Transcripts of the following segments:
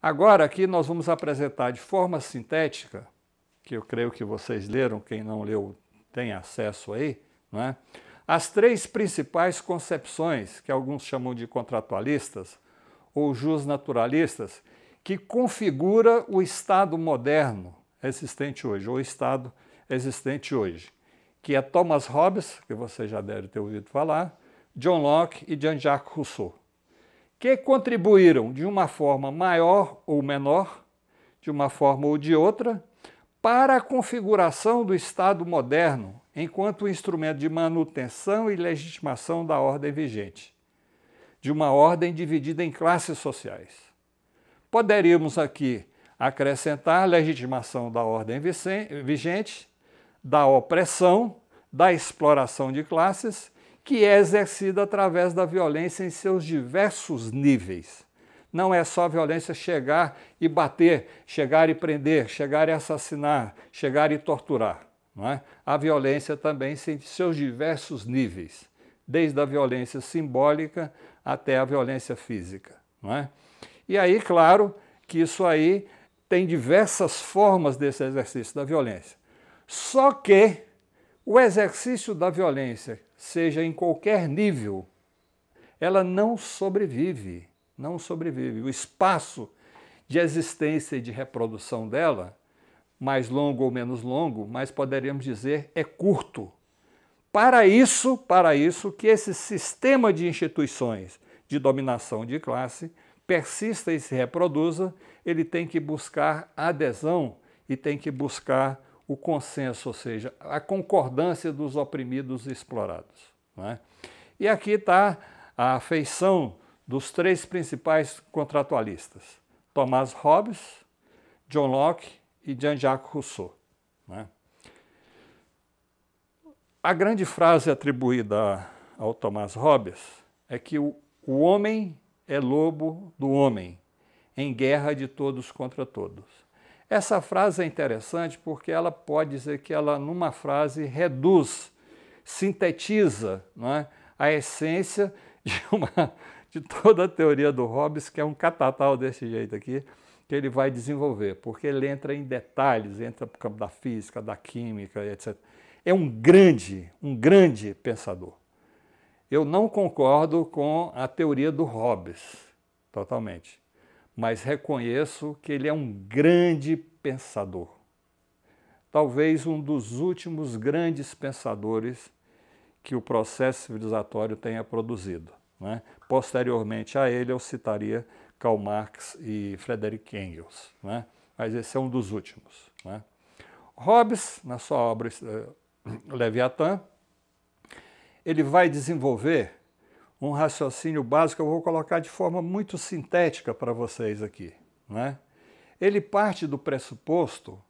Agora aqui nós vamos apresentar de forma sintética, que eu creio que vocês leram, quem não leu tem acesso aí, não é? As três principais concepções, que alguns chamam de contratualistas ou justnaturalistas, que configura o Estado moderno existente hoje, ou Estado existente hoje, que é Thomas Hobbes, que você já deve ter ouvido falar, John Locke e Jean-Jacques Rousseau, que contribuíram de uma forma maior ou menor, de uma forma ou de outra, para a configuração do Estado moderno enquanto instrumento de manutenção e legitimação da ordem vigente, de uma ordem dividida em classes sociais. Poderíamos aqui acrescentar a legitimação da ordem vigente, da opressão, da exploração de classes, que é exercida através da violência em seus diversos níveis. Não é só a violência chegar e bater, chegar e prender, chegar e assassinar, chegar e torturar. Não é? A violência também tem seus diversos níveis, desde a violência simbólica até a violência física. Não é? E aí, claro, que isso aí tem diversas formas desse exercício da violência. Só que o exercício da violência, seja em qualquer nível, ela não sobrevive. Não sobrevive. O espaço de existência e de reprodução dela, mais longo ou menos longo, mas poderíamos dizer é curto. Para isso que esse sistema de instituições de dominação de classe persista e se reproduza, ele tem que buscar adesão e tem que buscar o consenso, ou seja, a concordância dos oprimidos e explorados. Não é? E aqui está a afeição dos três principais contratualistas, Thomas Hobbes, John Locke e Jean-Jacques Rousseau. Não é? A grande frase atribuída ao Thomas Hobbes é que o homem é lobo do homem, em guerra de todos contra todos. Essa frase é interessante porque ela pode dizer que ela, numa frase, reduz, sintetiza, não é, a essência de toda a teoria do Hobbes, que é um catatal desse jeito aqui, que ele vai desenvolver, porque ele entra em detalhes, entra para o campo da física, da química, etc. É um grande pensador. Eu não concordo com a teoria do Hobbes, totalmente, mas reconheço que ele é um grande pensador. Talvez um dos últimos grandes pensadores que o processo civilizatório tenha produzido. Né? Posteriormente a ele, eu citaria Karl Marx e Friedrich Engels, né? Mas esse é um dos últimos. Né? Hobbes, na sua obra Leviatã, ele vai desenvolver um raciocínio básico, eu vou colocar de forma muito sintética para vocês aqui. Né? Ele parte do pressuposto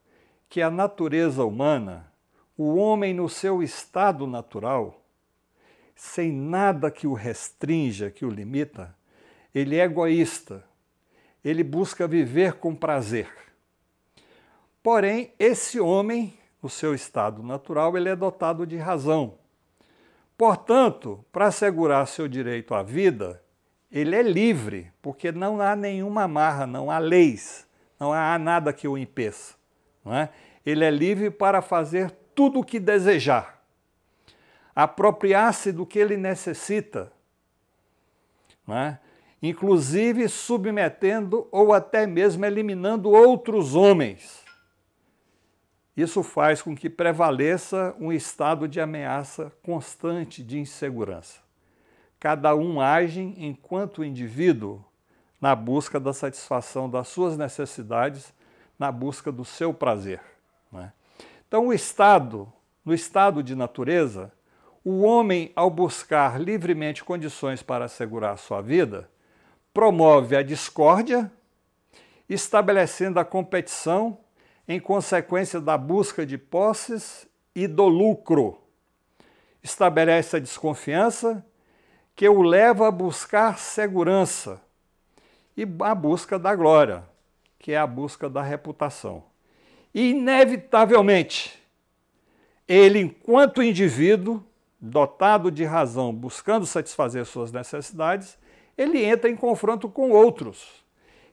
que a natureza humana, o homem no seu estado natural, sem nada que o restrinja, que o limita, ele é egoísta, ele busca viver com prazer. Porém, esse homem, no seu estado natural, ele é dotado de razão. Portanto, para assegurar seu direito à vida, ele é livre, porque não há nenhuma amarra, não há leis, não há nada que o impeça. Não é? Ele é livre para fazer tudo o que desejar, apropriar-se do que ele necessita, não é? Inclusive submetendo ou até mesmo eliminando outros homens. Isso faz com que prevaleça um estado de ameaça constante de insegurança. Cada um age enquanto indivíduo na busca da satisfação das suas necessidades, na busca do seu prazer. Né? Então, no estado de natureza, o homem, ao buscar livremente condições para assegurar a sua vida, promove a discórdia, estabelecendo a competição em consequência da busca de posses e do lucro. Estabelece a desconfiança que o leva a buscar segurança e a busca da glória, que é a busca da reputação. E, inevitavelmente, ele, enquanto indivíduo, dotado de razão, buscando satisfazer suas necessidades, ele entra em confronto com outros,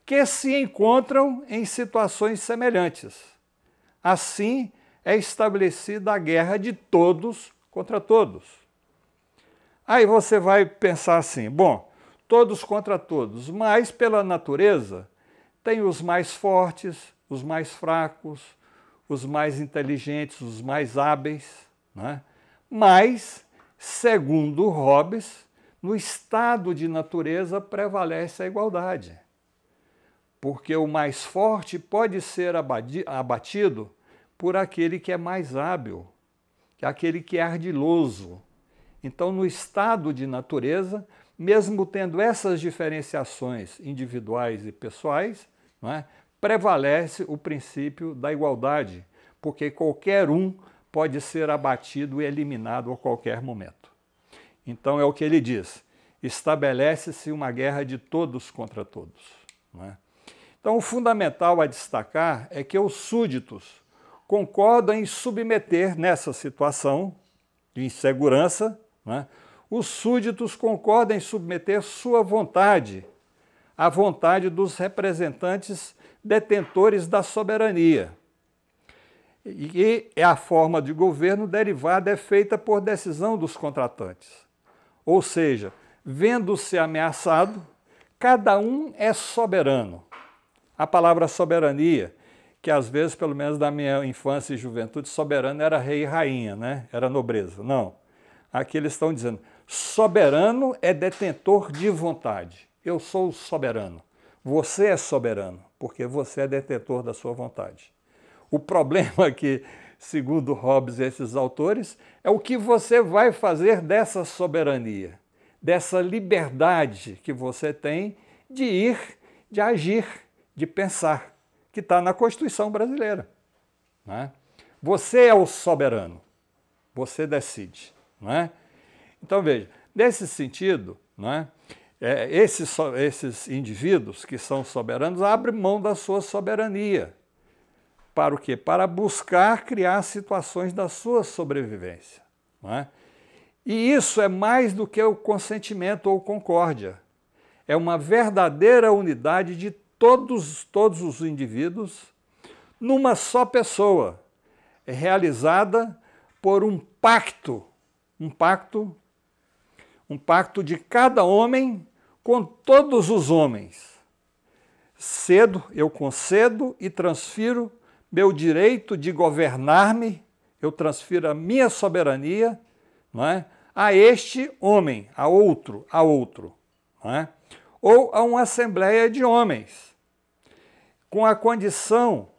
que se encontram em situações semelhantes. Assim é estabelecida a guerra de todos contra todos. Aí você vai pensar assim, bom, todos contra todos, mas pela natureza tem os mais fortes, os mais fracos, os mais inteligentes, os mais hábeis, né? Mas, segundo Hobbes, no estado de natureza prevalece a igualdade, porque o mais forte pode ser abatido por aquele que é mais hábil, aquele que é ardiloso. Então, no estado de natureza, mesmo tendo essas diferenciações individuais e pessoais, não é, prevalece o princípio da igualdade, porque qualquer um pode ser abatido e eliminado a qualquer momento. Então é o que ele diz, estabelece-se uma guerra de todos contra todos. Não é? Então o fundamental a destacar é que os súditos concordam em submeter nessa situação de insegurança, não é? Os súditos concordam em submeter sua vontade à vontade dos representantes detentores da soberania. E a forma de governo derivada é feita por decisão dos contratantes. Ou seja, vendo-se ameaçado, cada um é soberano. A palavra soberania, que às vezes, pelo menos da minha infância e juventude, soberano era rei e rainha, né? Era nobreza. Não. Aqui eles estão dizendo, soberano é detentor de vontade. Eu sou o soberano. Você é soberano, porque você é detentor da sua vontade. O problema aqui, segundo Hobbes e esses autores, é o que você vai fazer dessa soberania, dessa liberdade que você tem de ir, de agir, de pensar, que está na Constituição brasileira. Não é? Você é o soberano, você decide. Não é? Então, veja, nesse sentido, não é? Esses indivíduos que são soberanos abrem mão da sua soberania. Para o quê? Para buscar criar situações da sua sobrevivência. Não é? E isso é mais do que o consentimento ou concórdia. É uma verdadeira unidade de todos os indivíduos numa só pessoa, realizada por um pacto de cada homem com todos os homens. Eu concedo e transfiro meu direito de governar-me, eu transfiro a minha soberania, não é, a este homem, a outro, não é? Ou a uma assembleia de homens, com a condição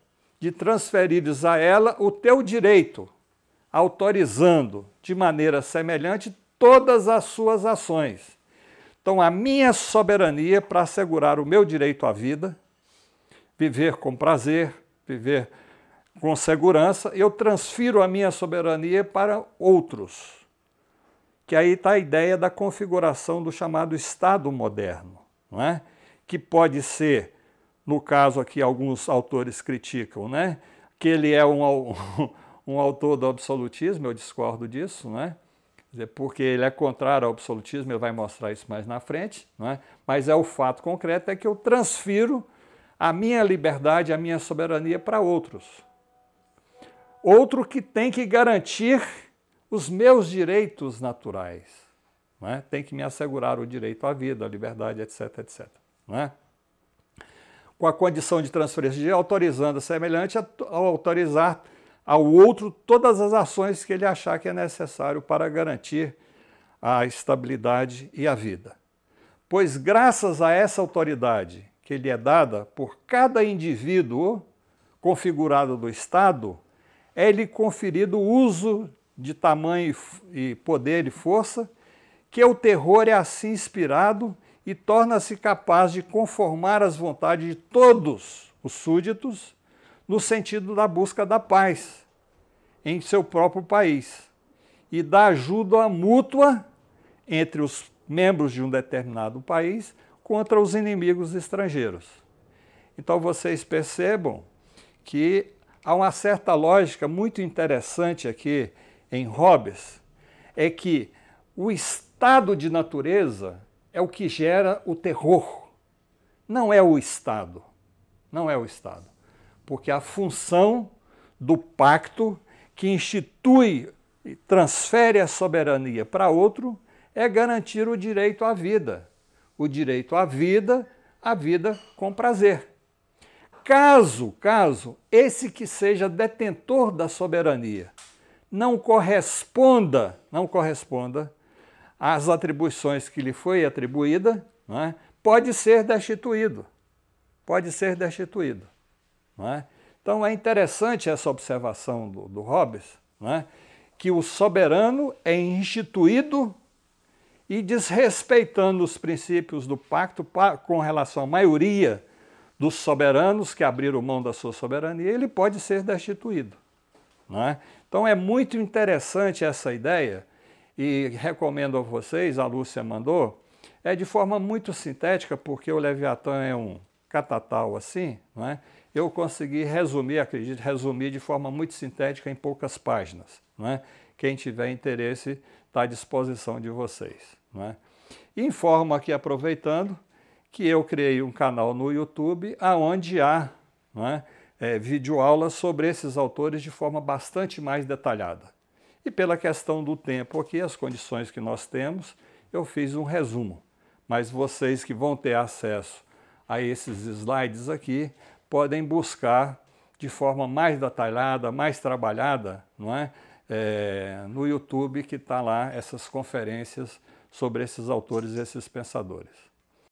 de transferires a ela o teu direito, autorizando de maneira semelhante todas as suas ações. Então, a minha soberania para assegurar o meu direito à vida, viver com prazer, viver com segurança, eu transfiro a minha soberania para outros. Que aí está a ideia da configuração do chamado Estado moderno, não é? Que pode ser, no caso aqui alguns autores criticam, né? Que ele é um autor do absolutismo, eu discordo disso, não é? Porque ele é contrário ao absolutismo, ele vai mostrar isso mais na frente, não é? Mas o fato concreto é que eu transfiro a minha liberdade, a minha soberania para outros. Outro que tem que garantir os meus direitos naturais, não é? Tem que me assegurar o direito à vida, à liberdade, etc, etc. Não é? Com a condição de transferência de autorizando a semelhante a autorizar ao outro todas as ações que ele achar que é necessário para garantir a estabilidade e a vida. Pois graças a essa autoridade que lhe é dada por cada indivíduo configurado do Estado, é-lhe conferido o uso de tamanho e poder e força, que o terror é assim inspirado e torna-se capaz de conformar as vontades de todos os súditos no sentido da busca da paz em seu próprio país e da ajuda mútua entre os membros de um determinado país contra os inimigos estrangeiros. Então vocês percebam que há uma certa lógica muito interessante aqui em Hobbes, é que o estado de natureza é o que gera o terror, não é o Estado. não é o Estado. Porque a função do pacto que institui e transfere a soberania para outro é garantir o direito à vida. O direito à vida, a vida com prazer. Caso esse que seja detentor da soberania não corresponda às atribuições que lhe foi atribuída, não é? Pode ser destituído. Pode ser destituído. Não é? Então é interessante essa observação do Hobbes, não é? Que o soberano é instituído e, desrespeitando os princípios do pacto com relação à maioria dos soberanos que abriram mão da sua soberania, ele pode ser destituído. Não é? Então é muito interessante essa ideia e recomendo a vocês, a Lúcia mandou, é de forma muito sintética, porque o Leviatã é um catatal assim, não é? Eu consegui resumir, acredito, resumir de forma muito sintética em poucas páginas. Não é? Quem tiver interesse está à disposição de vocês. Não é? Informo aqui, aproveitando, que eu criei um canal no YouTube onde há, não é, videoaulas sobre esses autores de forma bastante mais detalhada. E pela questão do tempo aqui, as condições que nós temos, eu fiz um resumo. Mas vocês que vão ter acesso a esses slides aqui, podem buscar de forma mais detalhada, mais trabalhada, não é? No YouTube, que está lá essas conferências sobre esses autores e esses pensadores.